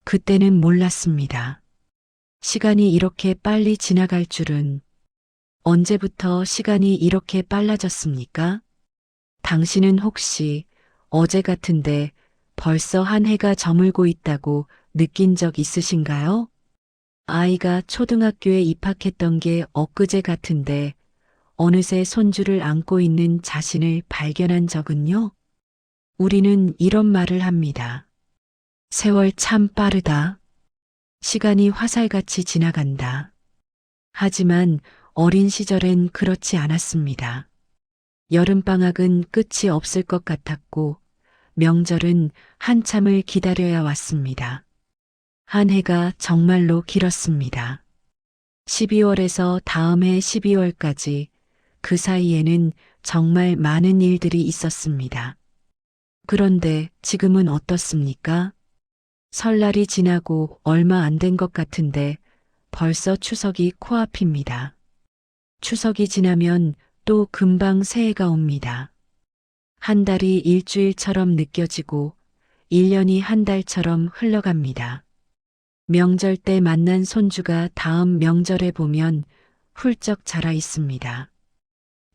그때는 몰랐습니다. 시간이 이렇게 빨리 지나갈 줄은. 언제부터 시간이 이렇게 빨라졌습니까? 당신은 혹시 어제 같은데 벌써 한 해가 저물고 있다고 느낀 적 있으신가요? 아이가 초등학교에 입학했던 게 엊그제 같은데 어느새 손주를 안고 있는 자신을 발견한 적은요? 우리는 이런 말을 합니다. 세월 참 빠르다. 시간이 화살같이 지나간다. 하지만 어린 시절엔 그렇지 않았습니다. 여름방학은 끝이 없을 것 같았고 명절은 한참을 기다려야 왔습니다. 한 해가 정말로 길었습니다. 12월에서 다음 해 12월까지 그 사이에는 정말 많은 일들이 있었습니다. 그런데 지금은 어떻습니까? 설날이 지나고 얼마 안 된 것 같은데 벌써 추석이 코앞입니다. 추석이 지나면 또 금방 새해가 옵니다. 한 달이 일주일처럼 느껴지고 1년이 한 달처럼 흘러갑니다. 명절 때 만난 손주가 다음 명절에 보면 훌쩍 자라 있습니다.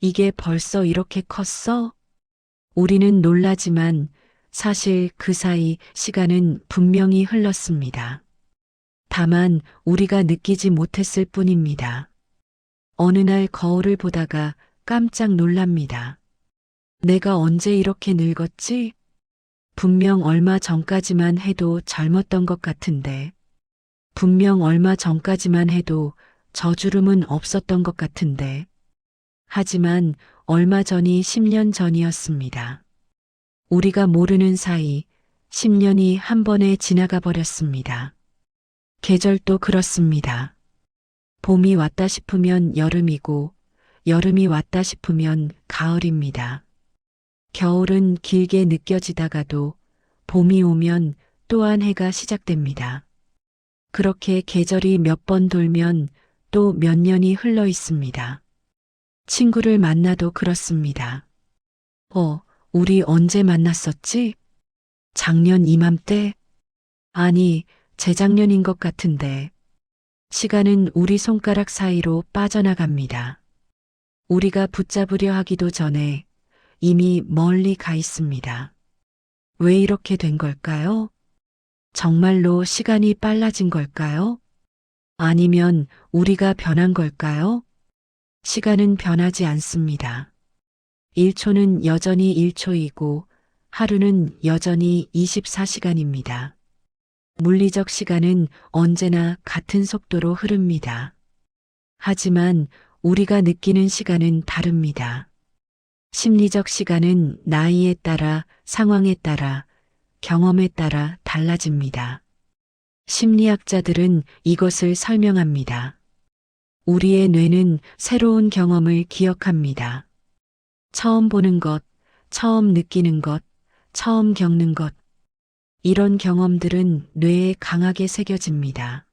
이게 벌써 이렇게 컸어? 우리는 놀라지만 사실 그 사이 시간은 분명히 흘렀습니다. 다만 우리가 느끼지 못했을 뿐입니다. 어느 날 거울을 보다가 깜짝 놀랍니다. 내가 언제 이렇게 늙었지? 분명 얼마 전까지만 해도 젊었던 것 같은데. 분명 얼마 전까지만 해도 저주름은 없었던 것 같은데. 하지만 얼마 전이 10년 전이었습니다. 우리가 모르는 사이 10년이 한 번에 지나가 버렸습니다. 계절도 그렇습니다. 봄이 왔다 싶으면 여름이고 여름이 왔다 싶으면 가을입니다. 겨울은 길게 느껴지다가도 봄이 오면 또 한 해가 시작됩니다. 그렇게 계절이 몇 번 돌면 또 몇 년이 흘러 있습니다. 친구를 만나도 그렇습니다. 우리 언제 만났었지? 작년 이맘때? 아니, 재작년인 것 같은데. 시간은 우리 손가락 사이로 빠져나갑니다. 우리가 붙잡으려 하기도 전에 이미 멀리 가 있습니다. 왜 이렇게 된 걸까요? 정말로 시간이 빨라진 걸까요? 아니면 우리가 변한 걸까요? 시간은 변하지 않습니다. 1초는 여전히 1초이고 하루는 여전히 24시간입니다. 물리적 시간은 언제나 같은 속도로 흐릅니다. 하지만 우리가 느끼는 시간은 다릅니다. 심리적 시간은 나이에 따라, 상황에 따라, 경험에 따라 달라집니다. 심리학자들은 이것을 설명합니다. 우리의 뇌는 새로운 경험을 기억합니다. 처음 보는 것, 처음 느끼는 것, 처음 겪는 것. 이런 경험들은 뇌에 강하게 새겨집니다.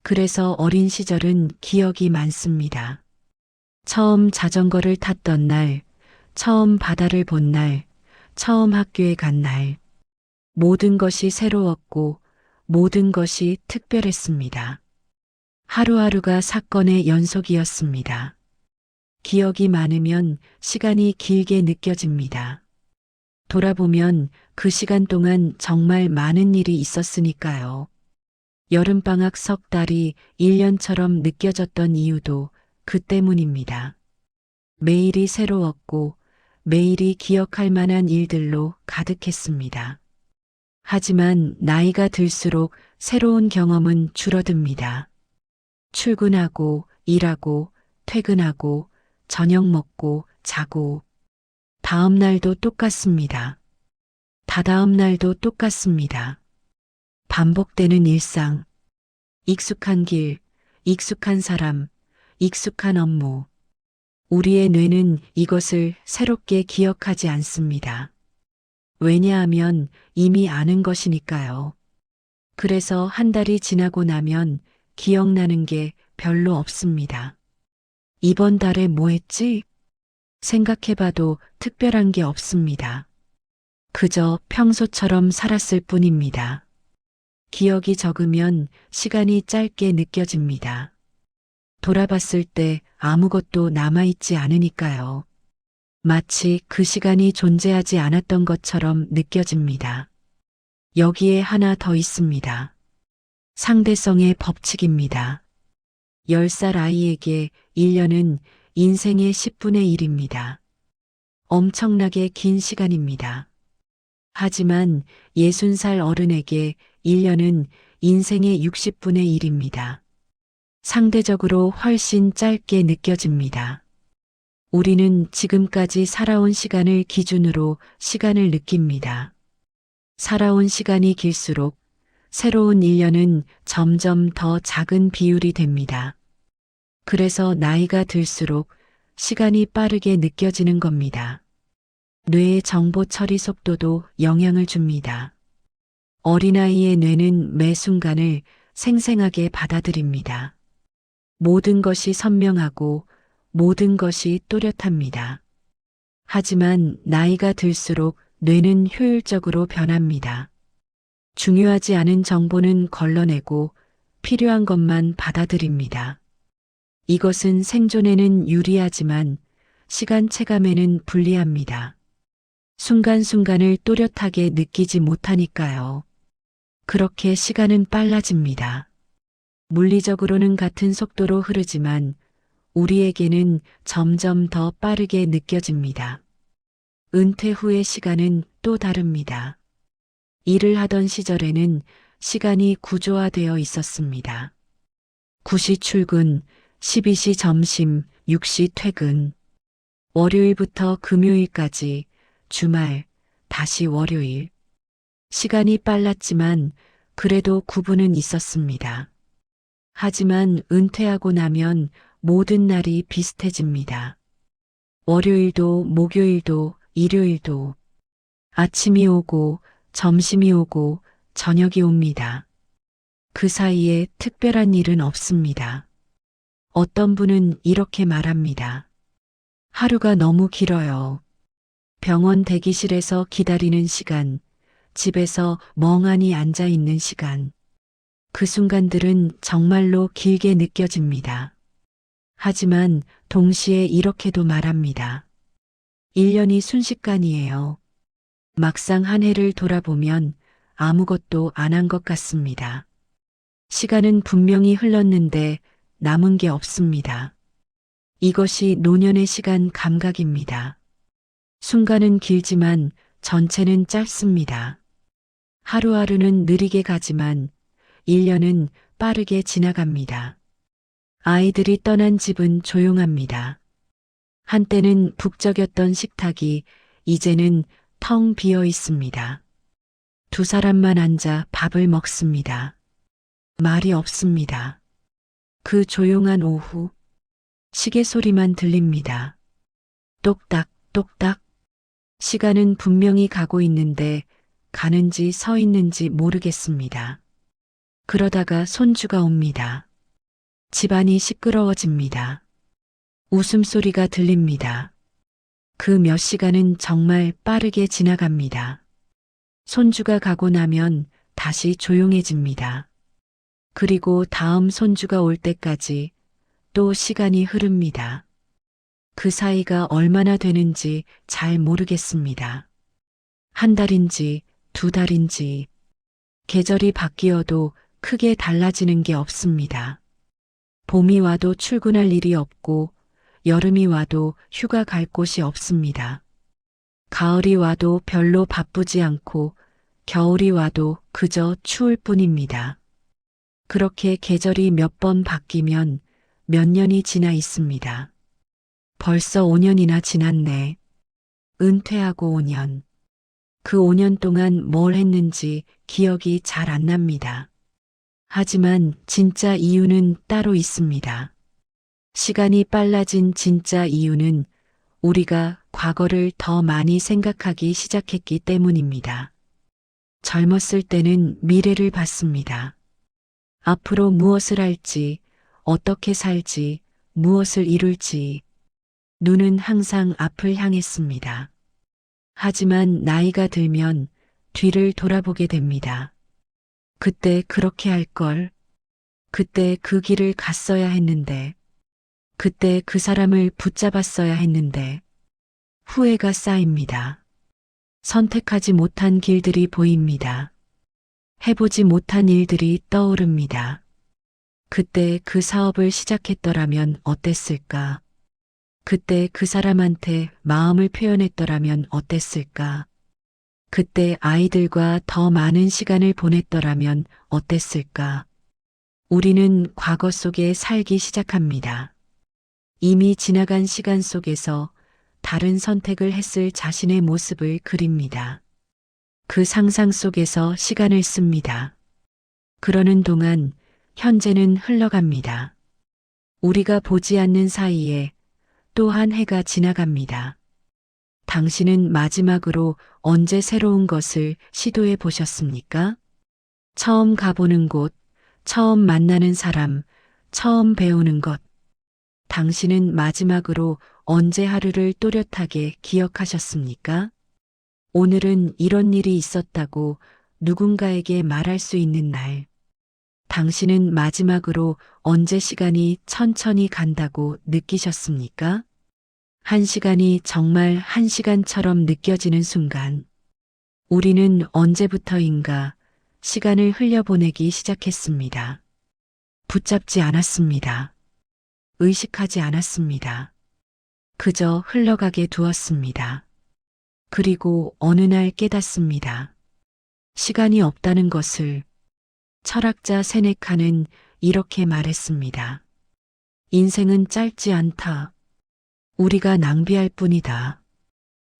그래서 어린 시절은 기억이 많습니다. 처음 자전거를 탔던 날, 처음 바다를 본 날, 처음 학교에 간 날. 모든 것이 새로웠고 모든 것이 특별했습니다. 하루하루가 사건의 연속이었습니다. 기억이 많으면 시간이 길게 느껴집니다. 돌아보면 그 시간 동안 정말 많은 일이 있었으니까요. 여름방학 석 달이 1년처럼 느껴졌던 이유도 그 때문입니다. 매일이 새로웠고 매일이 기억할 만한 일들로 가득했습니다. 하지만 나이가 들수록 새로운 경험은 줄어듭니다. 출근하고, 일하고, 퇴근하고, 저녁 먹고, 자고. 다음 날도 똑같습니다. 다다음 날도 똑같습니다. 반복되는 일상. 익숙한 길, 익숙한 사람, 익숙한 업무. 우리의 뇌는 이것을 새롭게 기억하지 않습니다. 왜냐하면 이미 아는 것이니까요. 그래서 한 달이 지나고 나면 기억나는 게 별로 없습니다. 이번 달에 뭐 했지? 생각해봐도 특별한 게 없습니다. 그저 평소처럼 살았을 뿐입니다. 기억이 적으면 시간이 짧게 느껴집니다. 돌아봤을 때 아무것도 남아있지 않으니까요. 마치 그 시간이 존재하지 않았던 것처럼 느껴집니다. 여기에 하나 더 있습니다. 상대성의 법칙입니다. 10살 아이에게 1년은 인생의 10분의 1입니다. 엄청나게 긴 시간입니다. 하지만 60살 어른에게 1년은 인생의 60분의 1입니다. 상대적으로 훨씬 짧게 느껴집니다. 우리는 지금까지 살아온 시간을 기준으로 시간을 느낍니다. 살아온 시간이 길수록 새로운 1년은 점점 더 작은 비율이 됩니다. 그래서 나이가 들수록 시간이 빠르게 느껴지는 겁니다. 뇌의 정보 처리 속도도 영향을 줍니다. 어린아이의 뇌는 매 순간을 생생하게 받아들입니다. 모든 것이 선명하고 모든 것이 또렷합니다. 하지만 나이가 들수록 뇌는 효율적으로 변합니다. 중요하지 않은 정보는 걸러내고 필요한 것만 받아들입니다. 이것은 생존에는 유리하지만 시간 체감에는 불리합니다. 순간순간을 또렷하게 느끼지 못하니까요. 그렇게 시간은 빨라집니다. 물리적으로는 같은 속도로 흐르지만 우리에게는 점점 더 빠르게 느껴집니다. 은퇴 후의 시간은 또 다릅니다. 일을 하던 시절에는 시간이 구조화되어 있었습니다. 9시 출근, 12시 점심, 6시 퇴근. 월요일부터 금요일까지, 주말, 다시 월요일. 시간이 빨랐지만 그래도 구분은 있었습니다. 하지만 은퇴하고 나면 모든 날이 비슷해집니다. 월요일도 목요일도 일요일도 아침이 오고 점심이 오고 저녁이 옵니다. 그 사이에 특별한 일은 없습니다. 어떤 분은 이렇게 말합니다. 하루가 너무 길어요. 병원 대기실에서 기다리는 시간, 집에서 멍하니 앉아 있는 시간. 그 순간들은 정말로 길게 느껴집니다. 하지만 동시에 이렇게도 말합니다. 1년이 순식간이에요. 막상 한 해를 돌아보면 아무것도 안 한 것 같습니다. 시간은 분명히 흘렀는데 남은 게 없습니다. 이것이 노년의 시간 감각입니다. 순간은 길지만 전체는 짧습니다. 하루하루는 느리게 가지만 1년은 빠르게 지나갑니다. 아이들이 떠난 집은 조용합니다. 한때는 북적였던 식탁이 이제는 텅 비어 있습니다. 두 사람만 앉아 밥을 먹습니다. 말이 없습니다. 그 조용한 오후, 시계 소리만 들립니다. 똑딱, 똑딱. 시간은 분명히 가고 있는데 가는지 서 있는지 모르겠습니다. 그러다가 손주가 옵니다. 집안이 시끄러워집니다. 웃음소리가 들립니다. 그 몇 시간은 정말 빠르게 지나갑니다. 손주가 가고 나면 다시 조용해집니다. 그리고 다음 손주가 올 때까지 또 시간이 흐릅니다. 그 사이가 얼마나 되는지 잘 모르겠습니다. 한 달인지 두 달인지 계절이 바뀌어도 크게 달라지는 게 없습니다. 봄이 와도 출근할 일이 없고 여름이 와도 휴가 갈 곳이 없습니다. 가을이 와도 별로 바쁘지 않고 겨울이 와도 그저 추울 뿐입니다. 그렇게 계절이 몇 번 바뀌면 몇 년이 지나 있습니다. 벌써 5년이나 지났네. 은퇴하고 5년. 그 5년 동안 뭘 했는지 기억이 잘 안 납니다. 하지만 진짜 이유는 따로 있습니다. 시간이 빨라진 진짜 이유는 우리가 과거를 더 많이 생각하기 시작했기 때문입니다. 젊었을 때는 미래를 봤습니다. 앞으로 무엇을 할지, 어떻게 살지, 무엇을 이룰지. 눈은 항상 앞을 향했습니다. 하지만 나이가 들면 뒤를 돌아보게 됩니다. 그때 그렇게 할 걸. 그때 그 길을 갔어야 했는데. 그때 그 사람을 붙잡았어야 했는데. 후회가 쌓입니다. 선택하지 못한 길들이 보입니다. 해보지 못한 일들이 떠오릅니다. 그때 그 사업을 시작했더라면 어땠을까? 그때 그 사람한테 마음을 표현했더라면 어땠을까? 그때 아이들과 더 많은 시간을 보냈더라면 어땠을까? 우리는 과거 속에 살기 시작합니다. 이미 지나간 시간 속에서 다른 선택을 했을 자신의 모습을 그립니다. 그 상상 속에서 시간을 씁니다. 그러는 동안 현재는 흘러갑니다. 우리가 보지 않는 사이에 또 한 해가 지나갑니다. 당신은 마지막으로 언제 새로운 것을 시도해 보셨습니까? 처음 가보는 곳, 처음 만나는 사람, 처음 배우는 것. 당신은 마지막으로 언제 하루를 또렷하게 기억하셨습니까? 오늘은 이런 일이 있었다고 누군가에게 말할 수 있는 날. 당신은 마지막으로 언제 시간이 천천히 간다고 느끼셨습니까? 한 시간이 정말 한 시간처럼 느껴지는 순간, 우리는 언제부터인가 시간을 흘려보내기 시작했습니다. 붙잡지 않았습니다. 의식하지 않았습니다. 그저 흘러가게 두었습니다. 그리고 어느 날 깨닫습니다. 시간이 없다는 것을. 철학자 세네카는 이렇게 말했습니다. 인생은 짧지 않다. 우리가 낭비할 뿐이다.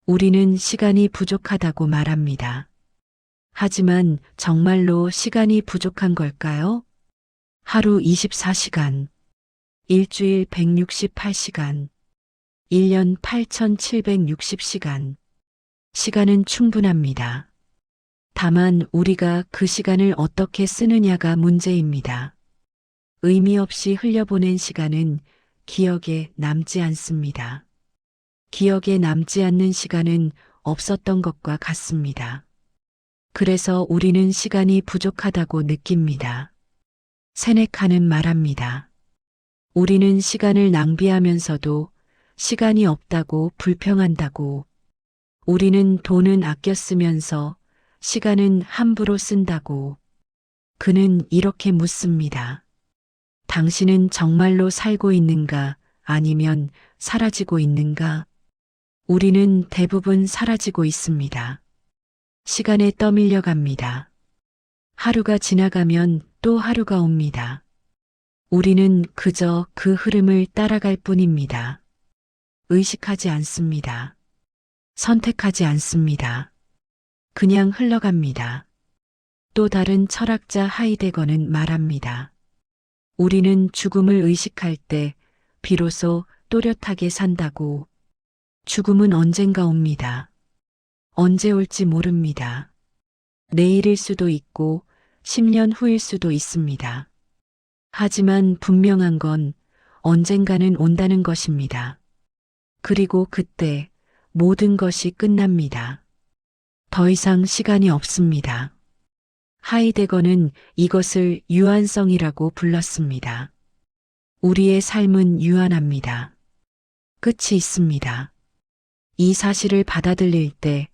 우리는 시간이 부족하다고 말합니다. 하지만 정말로 시간이 부족한 걸까요? 하루 24시간, 일주일 168시간, 1년 8760시간. 시간은 충분합니다. 다만 우리가 그 시간을 어떻게 쓰느냐가 문제입니다. 의미 없이 흘려보낸 시간은 기억에 남지 않습니다. 기억에 남지 않는 시간은 없었던 것과 같습니다. 그래서 우리는 시간이 부족하다고 느낍니다. 세네카는 말합니다. 우리는 시간을 낭비하면서도 시간이 없다고 불평한다고. 우리는 돈은 아껴 쓰면서 시간은 함부로 쓴다고. 그는 이렇게 묻습니다. 당신은 정말로 살고 있는가 아니면 사라지고 있는가? 우리는 대부분 사라지고 있습니다. 시간에 떠밀려 갑니다. 하루가 지나가면 또 하루가 옵니다. 우리는 그저 그 흐름을 따라갈 뿐입니다. 의식하지 않습니다. 선택하지 않습니다. 그냥 흘러갑니다. 또 다른 철학자 하이데거는 말합니다. 우리는 죽음을 의식할 때 비로소 또렷하게 산다고. 죽음은 언젠가 옵니다. 언제 올지 모릅니다. 내일일 수도 있고 10년 후일 수도 있습니다. 하지만 분명한 건 언젠가는 온다는 것입니다. 그리고 그때 모든 것이 끝납니다. 더 이상 시간이 없습니다. 하이데거는 이것을 유한성이라고 불렀습니다. 우리의 삶은 유한합니다. 끝이 있습니다. 이 사실을 받아들일 때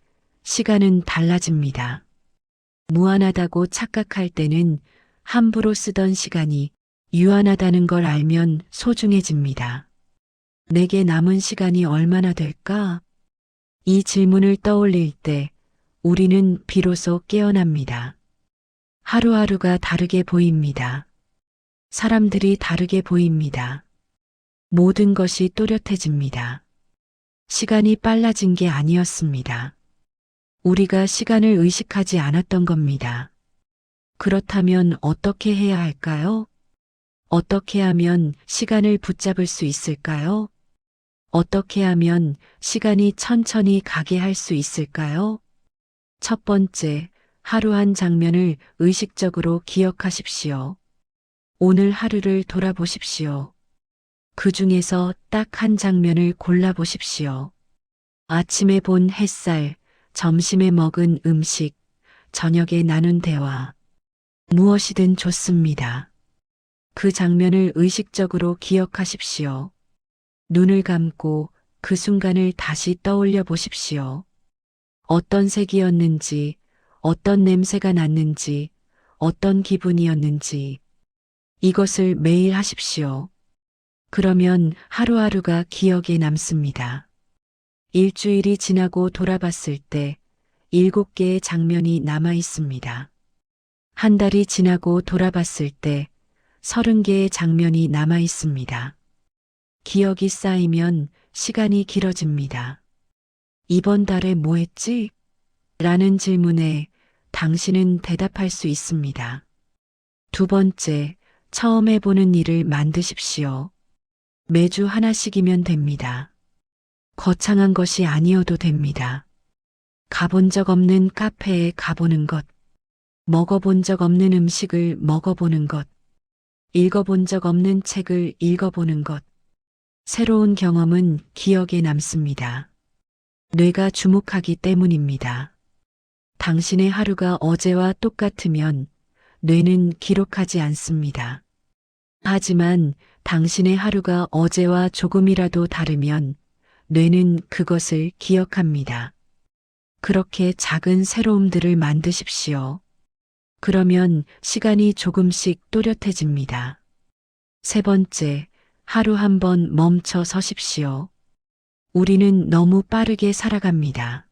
시간은 달라집니다. 무한하다고 착각할 때는 함부로 쓰던 시간이 유한하다는 걸 알면 소중해집니다. 내게 남은 시간이 얼마나 될까? 이 질문을 떠올릴 때 우리는 비로소 깨어납니다. 하루하루가 다르게 보입니다. 사람들이 다르게 보입니다. 모든 것이 또렷해집니다. 시간이 빨라진 게 아니었습니다. 우리가 시간을 의식하지 않았던 겁니다. 그렇다면 어떻게 해야 할까요? 어떻게 하면 시간을 붙잡을 수 있을까요? 어떻게 하면 시간이 천천히 가게 할 수 있을까요? 첫 번째, 하루 한 장면을 의식적으로 기억하십시오. 오늘 하루를 돌아보십시오. 그 중에서 딱 한 장면을 골라보십시오. 아침에 본 햇살, 점심에 먹은 음식, 저녁에 나눈 대화. 무엇이든 좋습니다. 그 장면을 의식적으로 기억하십시오. 눈을 감고 그 순간을 다시 떠올려 보십시오. 어떤 색이었는지, 어떤 냄새가 났는지, 어떤 기분이었는지, 이것을 매일 하십시오. 그러면 하루하루가 기억에 남습니다. 일주일이 지나고 돌아봤을 때 7개의 장면이 남아 있습니다. 한 달이 지나고 돌아봤을 때 30개의 장면이 남아 있습니다. 기억이 쌓이면 시간이 길어집니다. 이번 달에 뭐 했지? 라는 질문에 당신은 대답할 수 있습니다. 두 번째, 처음 해보는 일을 만드십시오. 매주 하나씩이면 됩니다. 거창한 것이 아니어도 됩니다. 가본 적 없는 카페에 가보는 것, 먹어본 적 없는 음식을 먹어보는 것, 읽어본 적 없는 책을 읽어보는 것. 새로운 경험은 기억에 남습니다. 뇌가 주목하기 때문입니다. 당신의 하루가 어제와 똑같으면 뇌는 기록하지 않습니다. 하지만 당신의 하루가 어제와 조금이라도 다르면 뇌는 그것을 기억합니다. 그렇게 작은 새로움들을 만드십시오. 그러면 시간이 조금씩 또렷해집니다. 세 번째, 하루 한 번 멈춰 서십시오. 우리는 너무 빠르게 살아갑니다.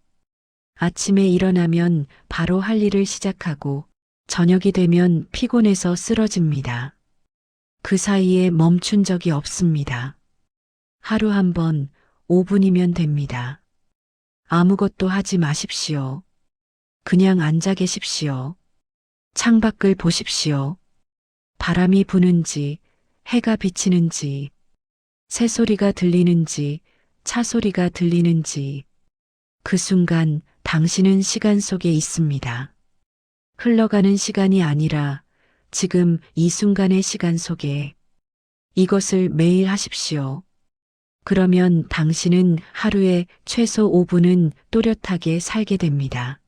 아침에 일어나면 바로 할 일을 시작하고 저녁이 되면 피곤해서 쓰러집니다. 그 사이에 멈춘 적이 없습니다. 하루 한 번 5분이면 됩니다. 아무것도 하지 마십시오. 그냥 앉아 계십시오. 창밖을 보십시오. 바람이 부는지, 해가 비치는지, 새소리가 들리는지, 차소리가 들리는지, 그 순간 당신은 시간 속에 있습니다. 흘러가는 시간이 아니라 지금 이 순간의 시간 속에 이것을 매일 하십시오. 그러면 당신은 하루에 최소 5분은 또렷하게 살게 됩니다.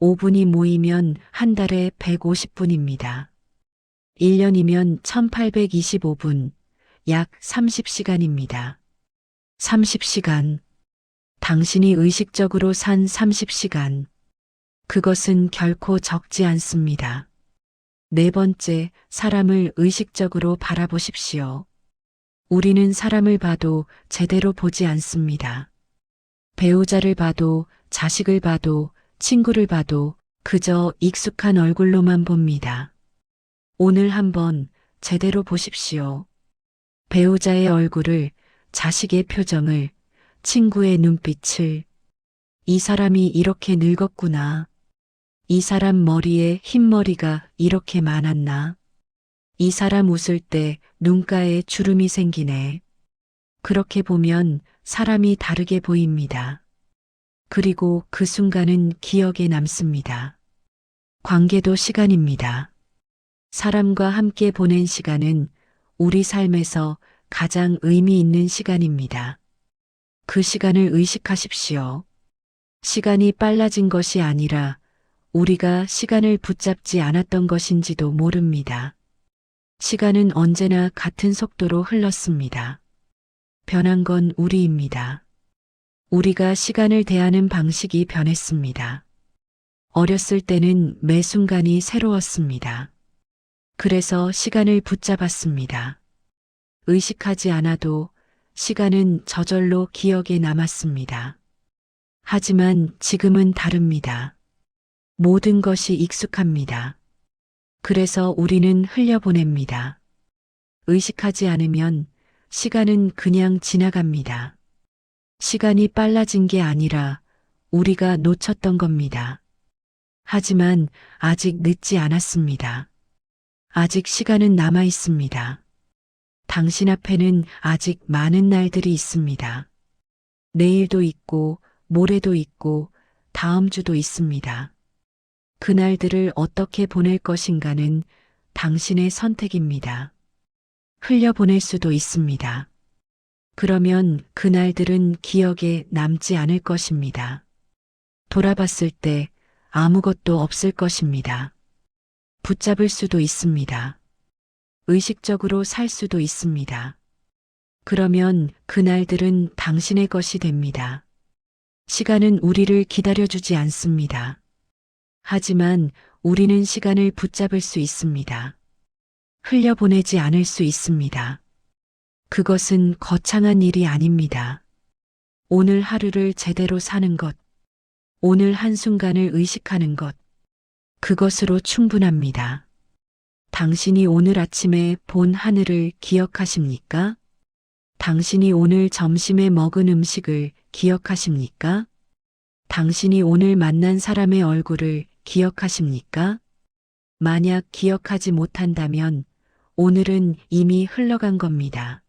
5분이 모이면 한 달에 150분입니다. 1년이면 1825분, 약 30시간입니다. 30시간. 당신이 의식적으로 산 30시간. 그것은 결코 적지 않습니다. 네 번째, 사람을 의식적으로 바라보십시오. 우리는 사람을 봐도 제대로 보지 않습니다. 배우자를 봐도, 자식을 봐도, 친구를 봐도 그저 익숙한 얼굴로만 봅니다. 오늘 한번 제대로 보십시오. 배우자의 얼굴을, 자식의 표정을, 친구의 눈빛을. 이 사람이 이렇게 늙었구나. 이 사람 머리에 흰머리가 이렇게 많았나. 이 사람 웃을 때 눈가에 주름이 생기네. 그렇게 보면 사람이 다르게 보입니다. 그리고 그 순간은 기억에 남습니다. 관계도 시간입니다. 사람과 함께 보낸 시간은 우리 삶에서 가장 의미 있는 시간입니다. 그 시간을 의식하십시오. 시간이 빨라진 것이 아니라 우리가 시간을 붙잡지 않았던 것인지도 모릅니다. 시간은 언제나 같은 속도로 흘렀습니다. 변한 건 우리입니다. 우리가 시간을 대하는 방식이 변했습니다. 어렸을 때는 매 순간이 새로웠습니다. 그래서 시간을 붙잡았습니다. 의식하지 않아도 시간은 저절로 기억에 남았습니다. 하지만 지금은 다릅니다. 모든 것이 익숙합니다. 그래서 우리는 흘려보냅니다. 의식하지 않으면 시간은 그냥 지나갑니다. 시간이 빨라진 게 아니라 우리가 놓쳤던 겁니다. 하지만 아직 늦지 않았습니다. 아직 시간은 남아 있습니다. 당신 앞에는 아직 많은 날들이 있습니다. 내일도 있고, 모레도 있고, 다음 주도 있습니다. 그날들을 어떻게 보낼 것인가는 당신의 선택입니다. 흘려보낼 수도 있습니다. 그러면 그날들은 기억에 남지 않을 것입니다. 돌아봤을 때 아무것도 없을 것입니다. 붙잡을 수도 있습니다. 의식적으로 살 수도 있습니다. 그러면 그날들은 당신의 것이 됩니다. 시간은 우리를 기다려주지 않습니다. 하지만 우리는 시간을 붙잡을 수 있습니다. 흘려보내지 않을 수 있습니다. 그것은 거창한 일이 아닙니다. 오늘 하루를 제대로 사는 것, 오늘 한순간을 의식하는 것, 그것으로 충분합니다. 당신이 오늘 아침에 본 하늘을 기억하십니까? 당신이 오늘 점심에 먹은 음식을 기억하십니까? 당신이 오늘 만난 사람의 얼굴을 기억하십니까? 만약 기억하지 못한다면 오늘은 이미 흘러간 겁니다.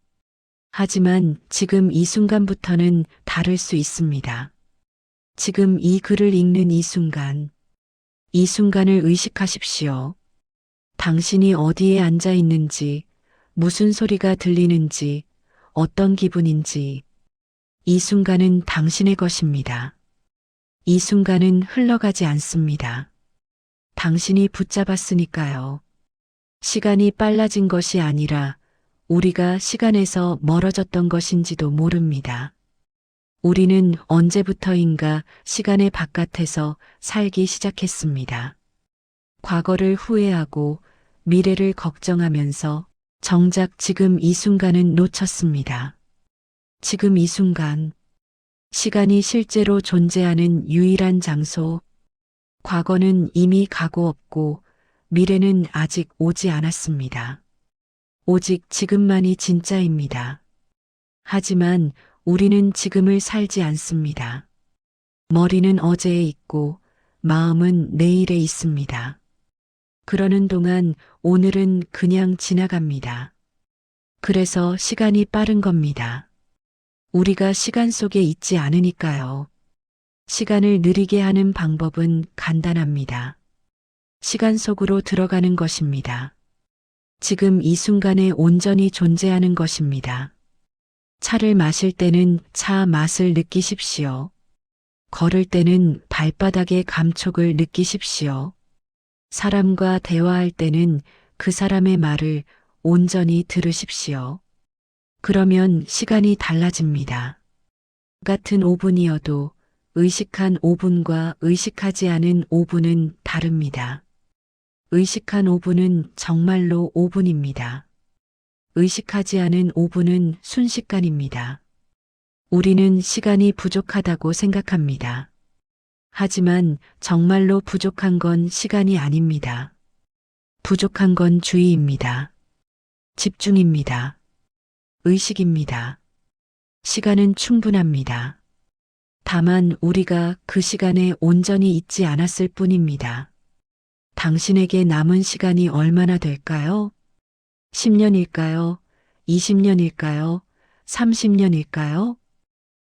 하지만 지금 이 순간부터는 다를 수 있습니다. 지금 이 글을 읽는 이 순간을 의식하십시오. 당신이 어디에 앉아 있는지, 무슨 소리가 들리는지, 어떤 기분인지, 이 순간은 당신의 것입니다. 이 순간은 흘러가지 않습니다. 당신이 붙잡았으니까요. 시간이 빨라진 것이 아니라 우리가 시간에서 멀어졌던 것인지도 모릅니다. 우리는 언제부터인가 시간의 바깥에서 살기 시작했습니다. 과거를 후회하고 미래를 걱정하면서 정작 지금 이 순간은 놓쳤습니다. 지금 이 순간, 시간이 실제로 존재하는 유일한 장소, 과거는 이미 가고 없고 미래는 아직 오지 않았습니다. 오직 지금만이 진짜입니다. 하지만 우리는 지금을 살지 않습니다. 머리는 어제에 있고 마음은 내일에 있습니다. 그러는 동안 오늘은 그냥 지나갑니다. 그래서 시간이 빠른 겁니다. 우리가 시간 속에 있지 않으니까요. 시간을 느리게 하는 방법은 간단합니다. 시간 속으로 들어가는 것입니다. 지금 이 순간에 온전히 존재하는 것입니다. 차를 마실 때는 차 맛을 느끼십시오. 걸을 때는 발바닥의 감촉을 느끼십시오. 사람과 대화할 때는 그 사람의 말을 온전히 들으십시오. 그러면 시간이 달라집니다. 같은 5분이어도 의식한 5분과 의식하지 않은 5분은 다릅니다. 의식한 5분은 정말로 5분입니다. 의식하지 않은 5분은 순식간입니다. 우리는 시간이 부족하다고 생각합니다. 하지만 정말로 부족한 건 시간이 아닙니다. 부족한 건 주의입니다. 집중입니다. 의식입니다. 시간은 충분합니다. 다만 우리가 그 시간에 온전히 있지 않았을 뿐입니다. 당신에게 남은 시간이 얼마나 될까요? 10년일까요? 20년일까요? 30년일까요?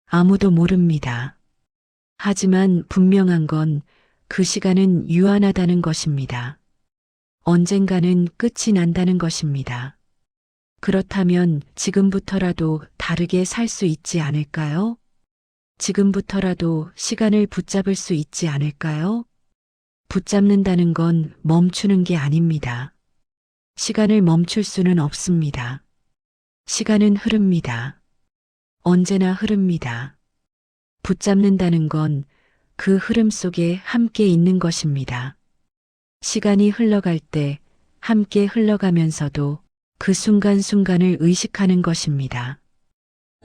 아무도 모릅니다. 하지만 분명한 건 그 시간은 유한하다는 것입니다. 언젠가는 끝이 난다는 것입니다. 그렇다면 지금부터라도 다르게 살 수 있지 않을까요? 지금부터라도 시간을 붙잡을 수 있지 않을까요? 붙잡는다는 건 멈추는 게 아닙니다. 시간을 멈출 수는 없습니다. 시간은 흐릅니다. 언제나 흐릅니다. 붙잡는다는 건 그 흐름 속에 함께 있는 것입니다. 시간이 흘러갈 때 함께 흘러가면서도 그 순간순간을 의식하는 것입니다.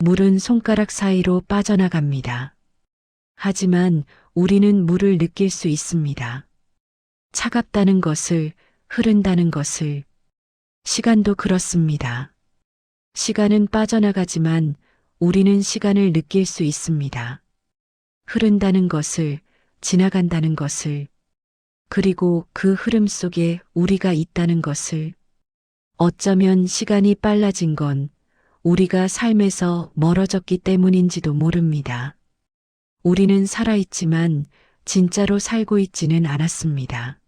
물은 손가락 사이로 빠져나갑니다. 하지만 우리는 물을 느낄 수 있습니다. 차갑다는 것을, 흐른다는 것을. 시간도 그렇습니다. 시간은 빠져나가지만 우리는 시간을 느낄 수 있습니다. 흐른다는 것을, 지나간다는 것을, 그리고 그 흐름 속에 우리가 있다는 것을. 어쩌면 시간이 빨라진 건 우리가 삶에서 멀어졌기 때문인지도 모릅니다. 우리는 살아있지만 진짜로 살고 있지는 않았습니다.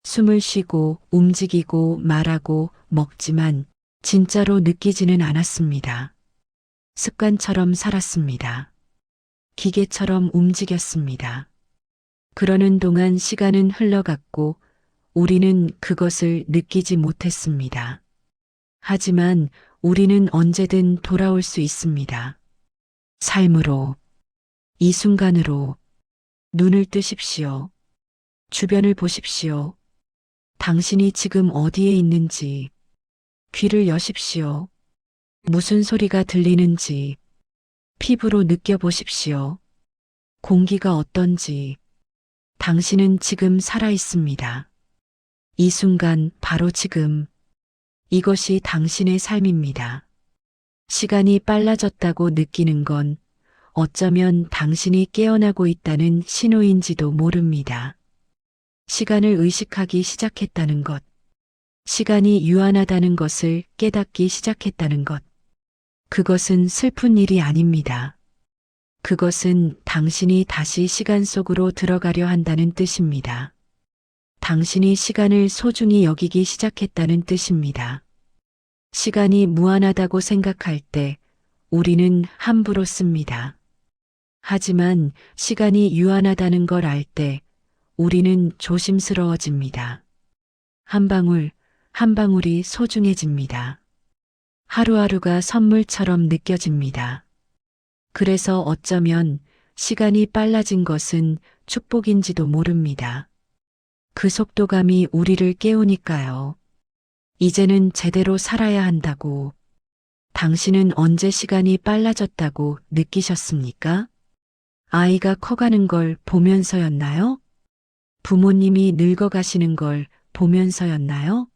숨을 쉬고 움직이고 말하고 먹지만 진짜로 느끼지는 않았습니다. 습관처럼 살았습니다. 기계처럼 움직였습니다. 그러는 동안 시간은 흘러갔고 우리는 그것을 느끼지 못했습니다. 하지만 우리는 언제든 돌아올 수 있습니다. 삶으로, 이 순간으로 눈을 뜨십시오. 주변을 보십시오. 당신이 지금 어디에 있는지 귀를 여십시오. 무슨 소리가 들리는지 피부로 느껴보십시오. 공기가 어떤지 당신은 지금 살아 있습니다. 이 순간 바로 지금 이것이 당신의 삶입니다. 시간이 빨라졌다고 느끼는 건 어쩌면 당신이 깨어나고 있다는 신호인지도 모릅니다. 시간을 의식하기 시작했다는 것, 시간이 유한하다는 것을 깨닫기 시작했다는 것, 그것은 슬픈 일이 아닙니다. 그것은 당신이 다시 시간 속으로 들어가려 한다는 뜻입니다. 당신이 시간을 소중히 여기기 시작했다는 뜻입니다. 시간이 무한하다고 생각할 때 우리는 함부로 씁니다. 하지만 시간이 유한하다는 걸 알 때 우리는 조심스러워집니다. 한 방울, 한 방울이 소중해집니다. 하루하루가 선물처럼 느껴집니다. 그래서 어쩌면 시간이 빨라진 것은 축복인지도 모릅니다. 그 속도감이 우리를 깨우니까요. 이제는 제대로 살아야 한다고. 당신은 언제 시간이 빨라졌다고 느끼셨습니까? 아이가 커가는 걸 보면서였나요? 부모님이 늙어가시는 걸 보면서였나요?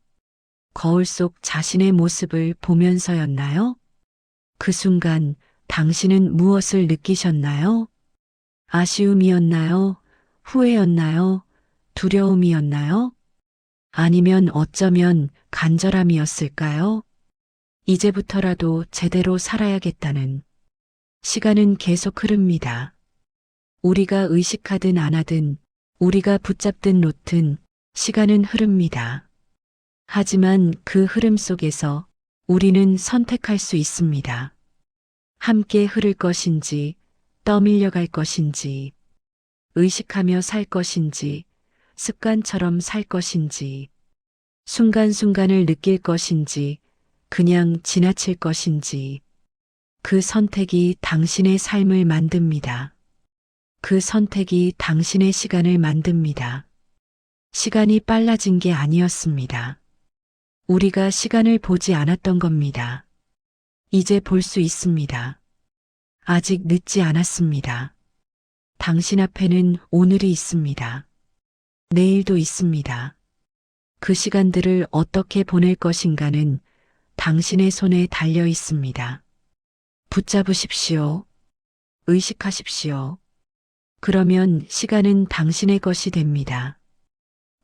거울 속 자신의 모습을 보면서였나요? 그 순간 당신은 무엇을 느끼셨나요? 아쉬움이었나요? 후회였나요? 두려움이었나요? 아니면 어쩌면 간절함이었을까요? 이제부터라도 제대로 살아야겠다는. 시간은 계속 흐릅니다. 우리가 의식하든 안 하든, 우리가 붙잡든 놓든 시간은 흐릅니다. 하지만 그 흐름 속에서 우리는 선택할 수 있습니다. 함께 흐를 것인지, 떠밀려 갈 것인지, 의식하며 살 것인지, 습관처럼 살 것인지, 순간순간을 느낄 것인지, 그냥 지나칠 것인지, 그 선택이 당신의 삶을 만듭니다. 그 선택이 당신의 시간을 만듭니다. 시간이 빨라진 게 아니었습니다. 우리가 시간을 보지 않았던 겁니다. 이제 볼 수 있습니다. 아직 늦지 않았습니다. 당신 앞에는 오늘이 있습니다. 내일도 있습니다. 그 시간들을 어떻게 보낼 것인가는 당신의 손에 달려 있습니다. 붙잡으십시오. 의식하십시오. 그러면 시간은 당신의 것이 됩니다.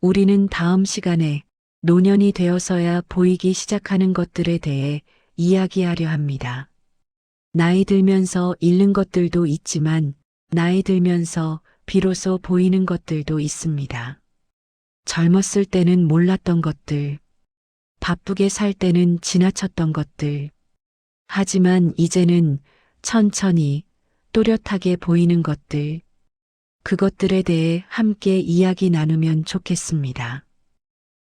우리는 다음 시간에 노년이 되어서야 보이기 시작하는 것들에 대해 이야기하려 합니다. 나이 들면서 잃는 것들도 있지만 나이 들면서 비로소 보이는 것들도 있습니다. 젊었을 때는 몰랐던 것들, 바쁘게 살 때는 지나쳤던 것들, 하지만 이제는 천천히 또렷하게 보이는 것들, 그것들에 대해 함께 이야기 나누면 좋겠습니다.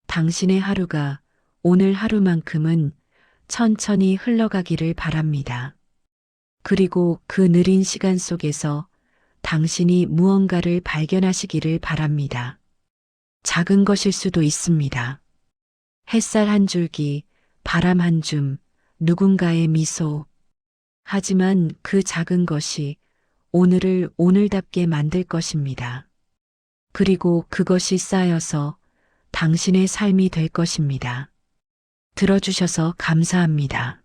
당신의 하루가 오늘 하루만큼은 천천히 흘러가기를 바랍니다. 그리고 그 느린 시간 속에서 당신이 무언가를 발견하시기를 바랍니다. 작은 것일 수도 있습니다. 햇살 한 줄기, 바람 한 줌, 누군가의 미소. 하지만 그 작은 것이 오늘을 오늘답게 만들 것입니다. 그리고 그것이 쌓여서 당신의 삶이 될 것입니다. 들어주셔서 감사합니다.